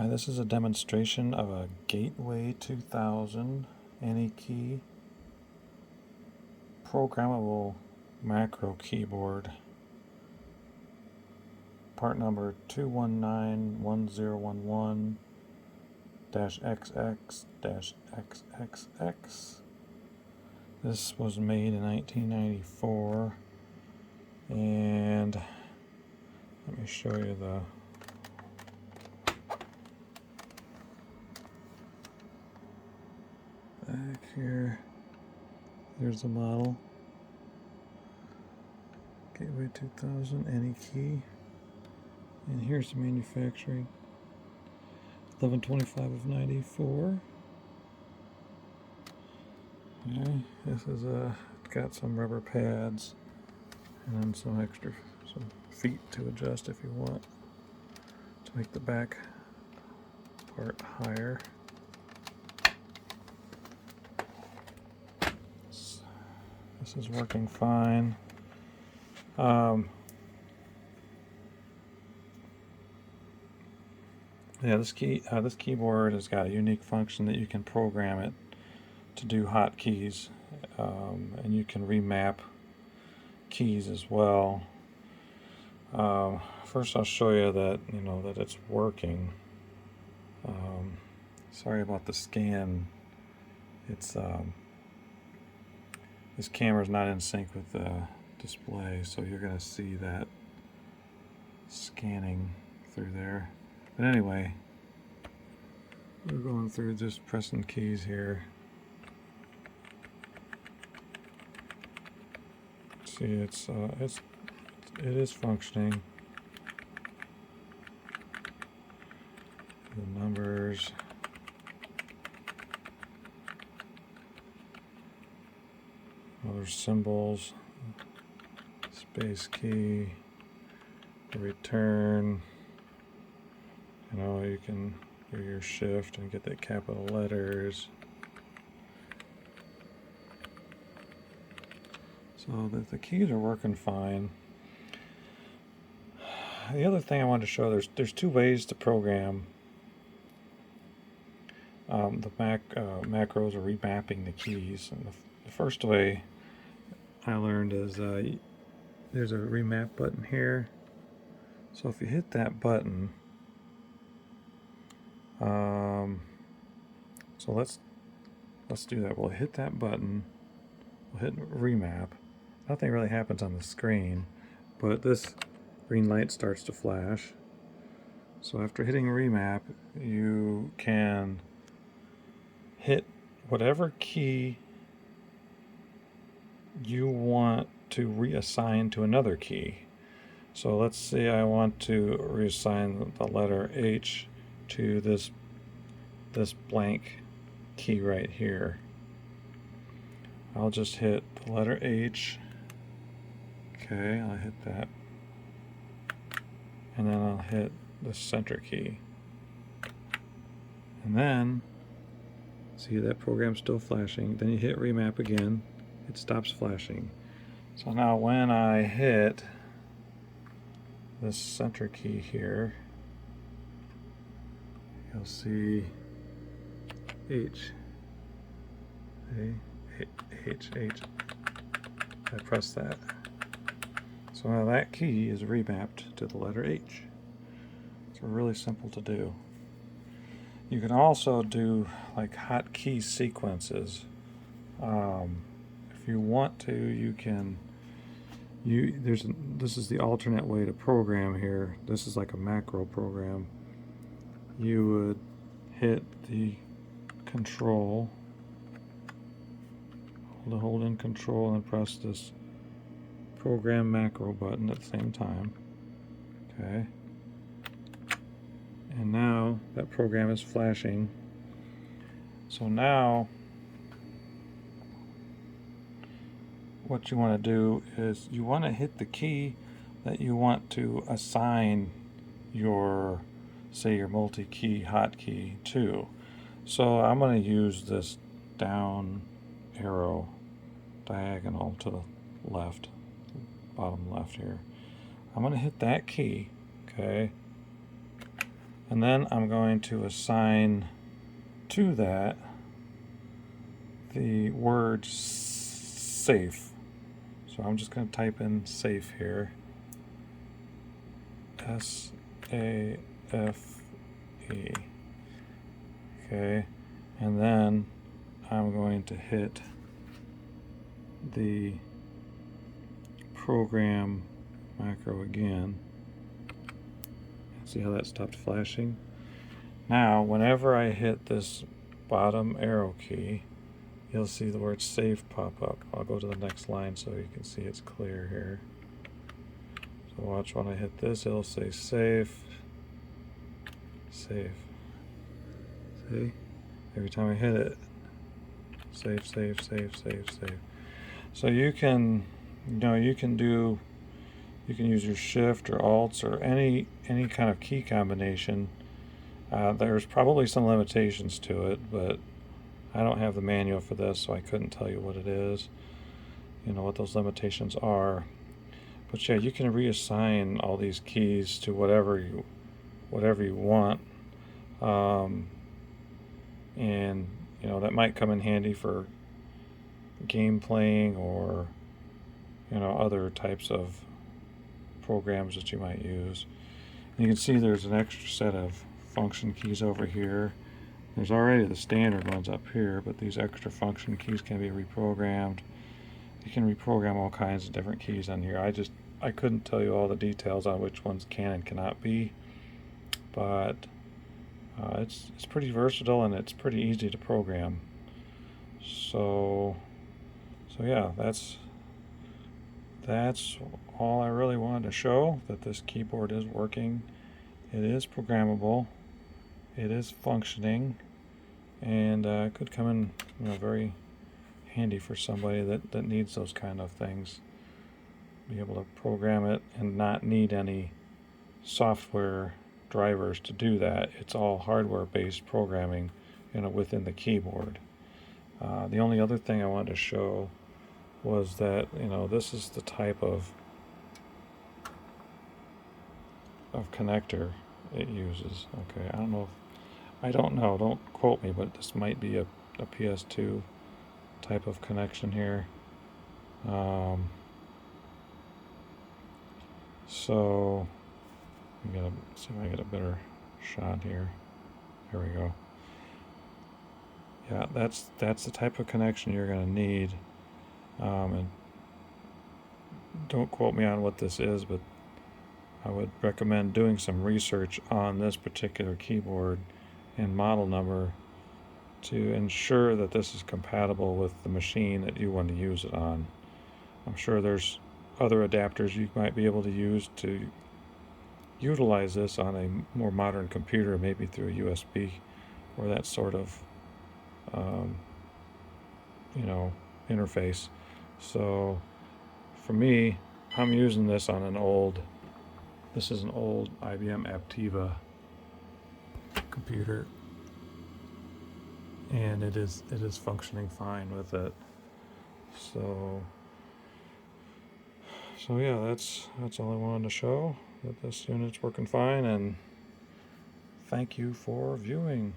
Hi, this is a demonstration of a Gateway 2000 Anykey Programmable Macro Keyboard. Part number 2191011-XX-XXX. This was made in 1994, and let me show you the back here. There's the model. Gateway 2000 Anykey. And here's the manufacturing. 11/25 of 94. Okay, this is got some rubber pads and then some feet to adjust if you want to make the back part higher. This is working fine. Yeah, this keyboard has got a unique function that you can program it to do hotkeys, and you can remap keys as well. First, I'll show you that that it's working. Sorry about the scan. It's this camera's not in sync with the display, so you're going to see that scanning through there. But anyway, we're going through just pressing keys here. See, it is functioning. The numbers. Other symbols, space key, the return. You can do your shift and get the capital letters. So the keys are working fine. The other thing I wanted to show, there's two ways to program the macros or remapping the keys. And the first way I learned is there's a remap button here. So if you hit that button, so let's do that. We'll hit that button. We'll hit remap. Nothing really happens on the screen, but this green light starts to flash. So after hitting remap, you can hit whatever key you want to reassign to another key. So let's say I want to reassign the letter H to this blank key right here. I'll just hit the letter H. Okay, I'll hit that. And then I'll hit the center key. And then, see that program's still flashing. Then you hit remap again. It stops flashing. So now when I hit this center key here, you'll see H. H. I press that. So now that key is remapped to the letter H. It's really simple to do. You can also do like hotkey sequences. If you want to, you can. This is the alternate way to program here. This is like a macro program. You would hit the control, hold in control and press this program macro button at the same time. Okay. And now that program is flashing. So now what you want to do is you want to hit the key that you want to assign your, say, your multi-key hotkey to. So I'm going to use this down arrow diagonal to the left, bottom left here. I'm going to hit that key, okay? And then I'm going to assign to that the word safe. So I'm just going to type in safe here. S-A-F-E. Okay, and then I'm going to hit the program macro again. See how that stopped flashing? Now, whenever I hit this bottom arrow key, you'll see the word save pop up. I'll go to the next line so you can see it's clear here. So watch, when I hit this, it'll say save, save. See? Every time I hit it, save, save, save, save, save. So you can, you can use your shift or alts or any kind of key combination. There's probably some limitations to it, but I don't have the manual for this, so I couldn't tell you what it is, what those limitations are. But yeah, you can reassign all these keys to whatever you want, and that might come in handy for game playing or other types of programs that you might use. And you can see there's an extra set of function keys over here. There's already the standard ones up here, but these extra function keys can be reprogrammed. You can reprogram all kinds of different keys on here. I couldn't tell you all the details on which ones can and cannot be, but it's pretty versatile and it's pretty easy to program. So yeah, that's all I really wanted to show, that this keyboard is working. It is programmable. It is functioning, and it could come in very handy for somebody that needs those kind of things. Be able to program it and not need any software drivers to do that. It's all hardware-based programming, within the keyboard. The only other thing I wanted to show was that this is the type of connector it uses. Okay, I don't know, don't quote me, but this might be a PS2 type of connection here. So I'm gonna see if I get a better shot here. There we go. Yeah, that's the type of connection you're gonna need. And don't quote me on what this is, but I would recommend doing some research on this particular keyboard and model number to ensure that this is compatible with the machine that you want to use it on. I'm sure there's other adapters you might be able to use to utilize this on a more modern computer, maybe through a USB or that sort of interface. So for me, I'm using this on this is an old IBM Aptiva computer, and it is functioning fine with it. So yeah, that's all I wanted to show, that this unit's working fine, and thank you for viewing.